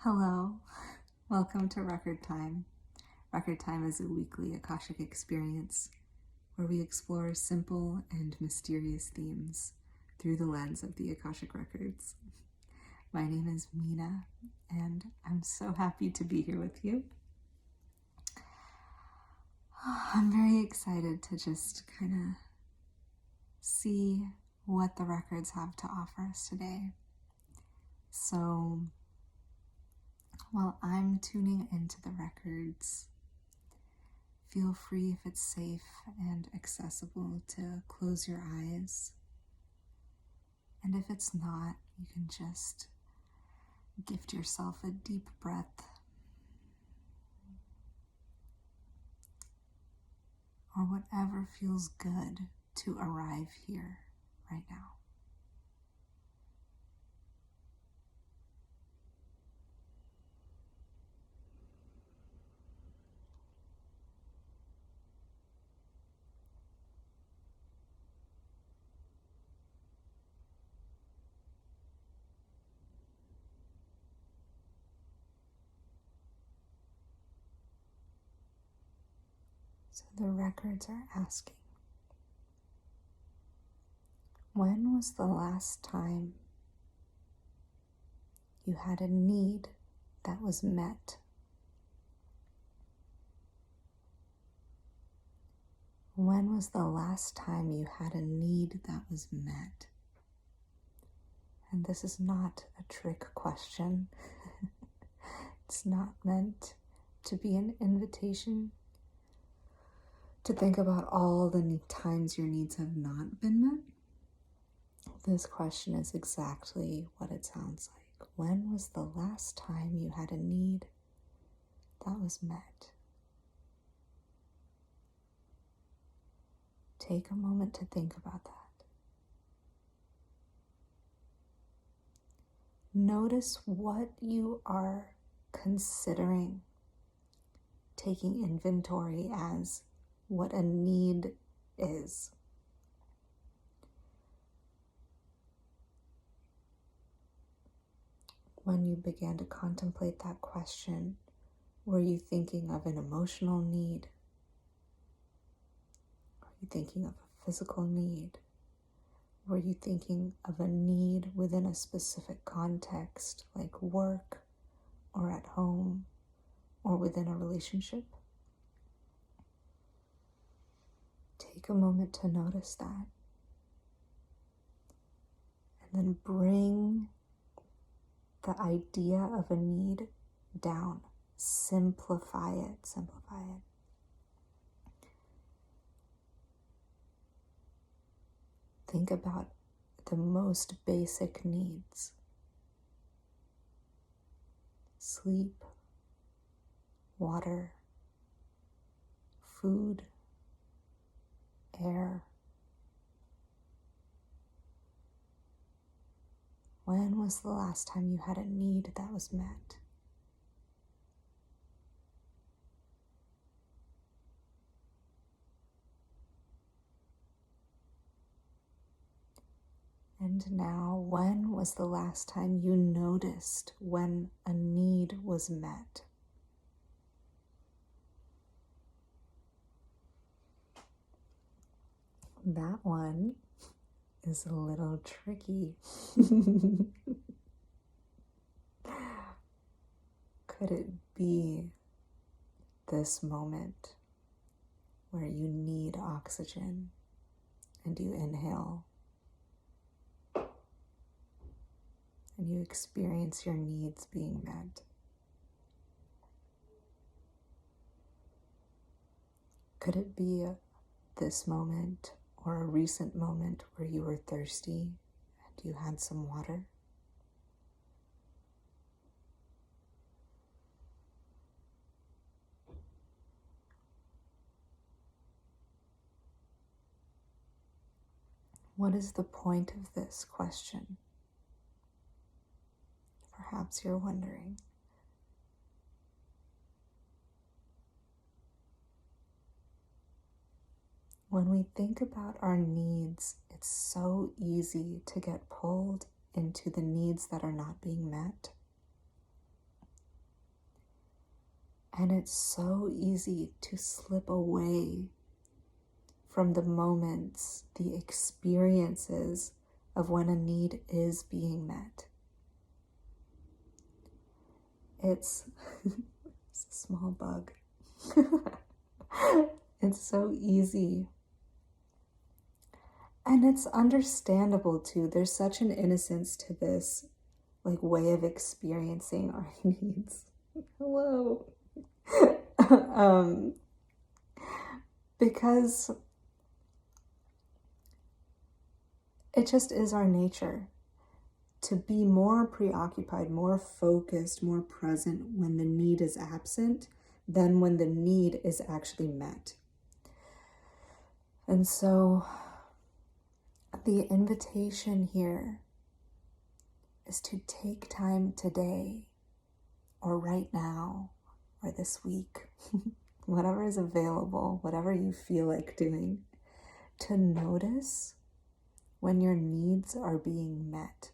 Hello, welcome to Record Time. Record Time is a weekly Akashic experience where we explore simple and mysterious themes through the lens of the Akashic Records. My name is Mina, and I'm so happy to be here with you. I'm very excited to just kind of see what the records have to offer us today. So, while I'm tuning into the records, feel free, if it's safe and accessible, to close your eyes. And if it's not, you can just gift yourself a deep breath, or whatever feels good to arrive here right now. So the records are asking, when was the last time you had a need that was met? When was the last time you had a need that was met? And this is not a trick question. It's not meant to be an invitation to think about all the times your needs have not been met. This question is exactly what it sounds like. When was the last time you had a need that was met? Take a moment to think about that. Notice what you are considering, taking inventory as what a need is. When you began to contemplate that question, were you thinking of an emotional need? Were you thinking of a physical need? Were you thinking of a need within a specific context, like work or at home or within a relationship? Take a moment to notice that. And then bring the idea of a need down. Simplify it. Think about the most basic needs. Sleep, water, food, air. When was the last time you had a need that was met? And now, when was the last time you noticed when a need was met? That one is a little tricky. Could it be this moment where you need oxygen and you inhale and you experience your needs being met? Could it be this moment or a recent moment where you were thirsty and you had some water? What is the point of this question? Perhaps you're wondering. When we think about our needs, it's so easy to get pulled into the needs that are not being met. And it's so easy to slip away from the moments, the experiences of when a need is being met. It's a small bug. It's so easy. And it's understandable too. There's such an innocence to this way of experiencing our needs. Hello. Because it just is our nature to be more preoccupied, more focused, more present when the need is absent than when the need is actually met. And so the invitation here is to take time today or right now or this week, whatever is available, whatever you feel like doing, to notice when your needs are being met.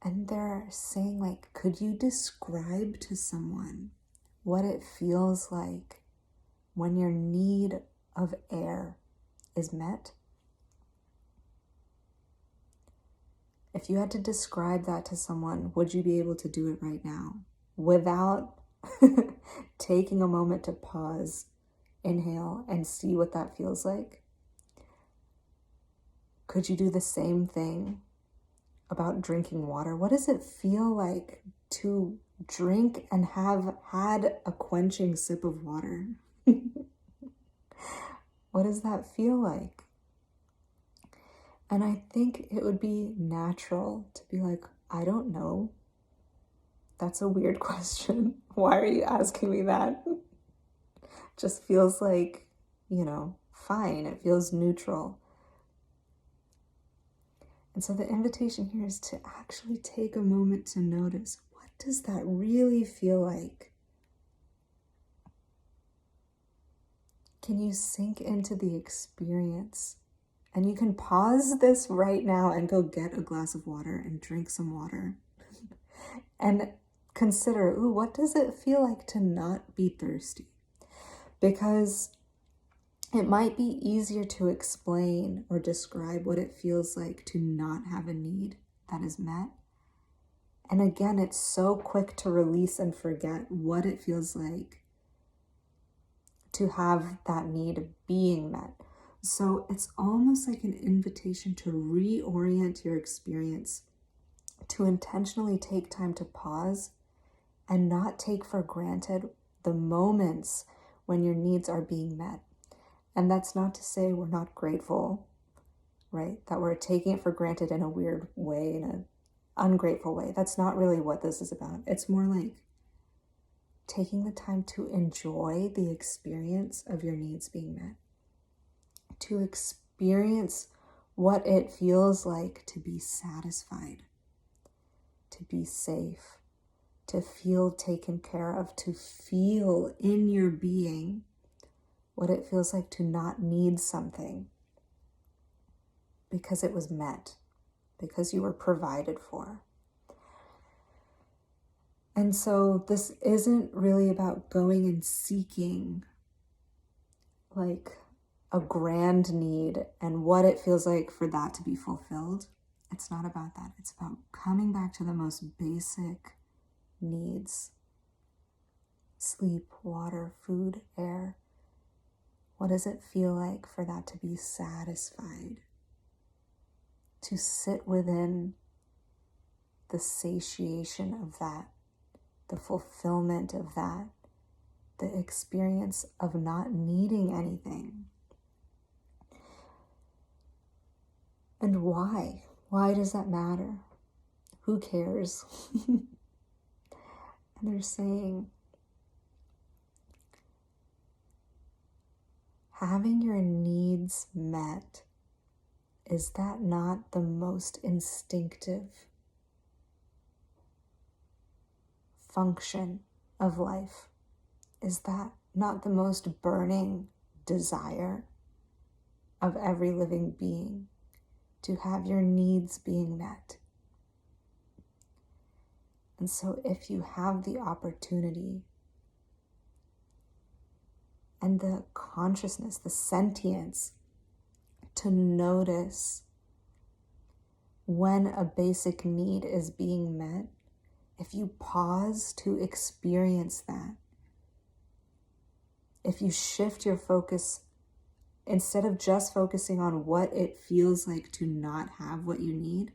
And they're saying, could you describe to someone what it feels like when your need of air is met? If you had to describe that to someone, would you be able to do it right now without taking a moment to pause, inhale, and see what that feels like? Could you do the same thing about drinking water? What does it feel like to drink and have had a quenching sip of water? What does that feel like? And I think it would be natural to be like, I don't know. That's a weird question. Why are you asking me that? Just feels like, fine. It feels neutral. And so the invitation here is to actually take a moment to notice, what does that really feel like? Can you sink into the experience? And you can pause this right now and go get a glass of water and drink some water. And consider, what does it feel like to not be thirsty? Because it might be easier to explain or describe what it feels like to not have a need that is met. And again, it's so quick to release and forget what it feels like to have that need being met. So it's almost like an invitation to reorient your experience, to intentionally take time to pause and not take for granted the moments when your needs are being met. And that's not to say we're not grateful, right? That we're taking it for granted in a weird way, in an ungrateful way. That's not really what this is about. It's more like taking the time to enjoy the experience of your needs being met, to experience what it feels like to be satisfied, to be safe, to feel taken care of, to feel in your being what it feels like to not need something because it was met, because you were provided for. And so this isn't really about going and seeking a grand need and what it feels like for that to be fulfilled. It's not about that. It's about coming back to the most basic needs: sleep, water, food, air. What does it feel like for that to be satisfied? To sit within the satiation of that, the fulfillment of that, the experience of not needing anything. And why? Why does that matter? Who cares? And they're saying, having your needs met, is that not the most instinctive function of life? Is that not the most burning desire of every living being, to have your needs being met? And so if you have the opportunity and the consciousness, the sentience to notice when a basic need is being met, if you pause to experience that, if you shift your focus, instead of just focusing on what it feels like to not have what you need,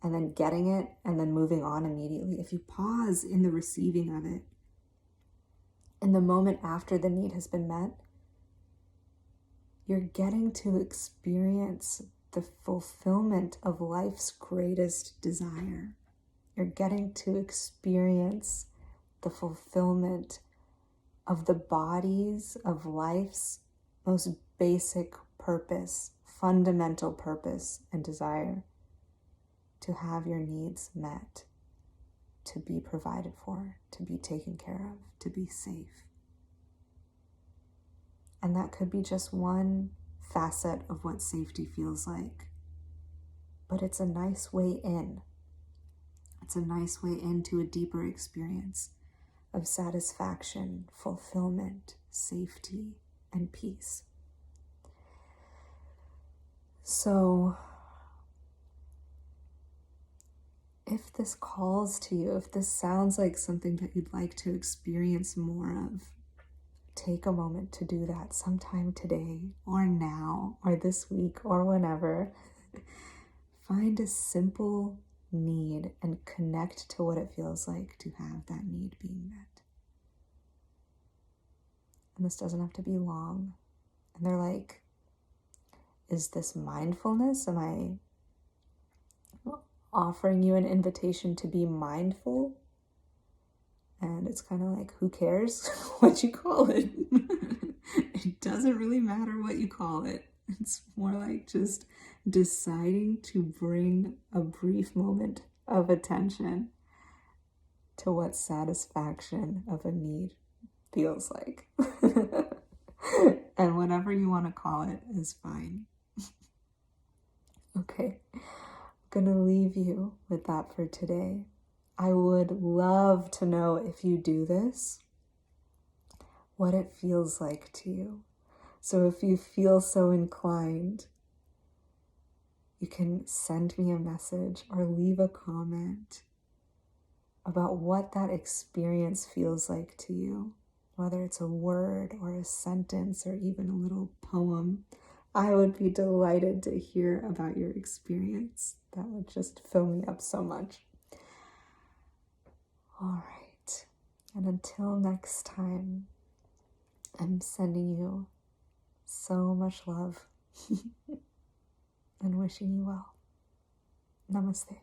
and then getting it and then moving on immediately, if you pause in the receiving of it, in the moment after the need has been met, you're getting to experience the fulfillment of life's greatest desire. You're getting to experience the fulfillment of the bodies of life's most basic purpose, fundamental purpose and desire, to have your needs met, to be provided for, to be taken care of, to be safe. And that could be just one facet of what safety feels like. But it's a nice way in. It's a nice way into a deeper experience of satisfaction, fulfillment, safety, and peace. So, if this calls to you, if this sounds like something that you'd like to experience more of, take a moment to do that sometime today, or now, or this week, or whenever. Find a simple need and connect to what it feels like to have that need being met. And this doesn't have to be long. And they're like, is this mindfulness? Am I offering you an invitation to be mindful? And it's kind of like, who cares what you call it? It doesn't really matter what you call it. It's more like just deciding to bring a brief moment of attention to what satisfaction of a need feels like. And whatever you want to call it is fine. Okay, I'm gonna leave you with that for today. I would love to know, if you do this, what it feels like to you. So if you feel so inclined, you can send me a message or leave a comment about what that experience feels like to you, whether it's a word or a sentence or even a little poem. I would be delighted to hear about your experience. That would just fill me up so much. All right, and until next time, I'm sending you so much love and wishing you well. Namaste.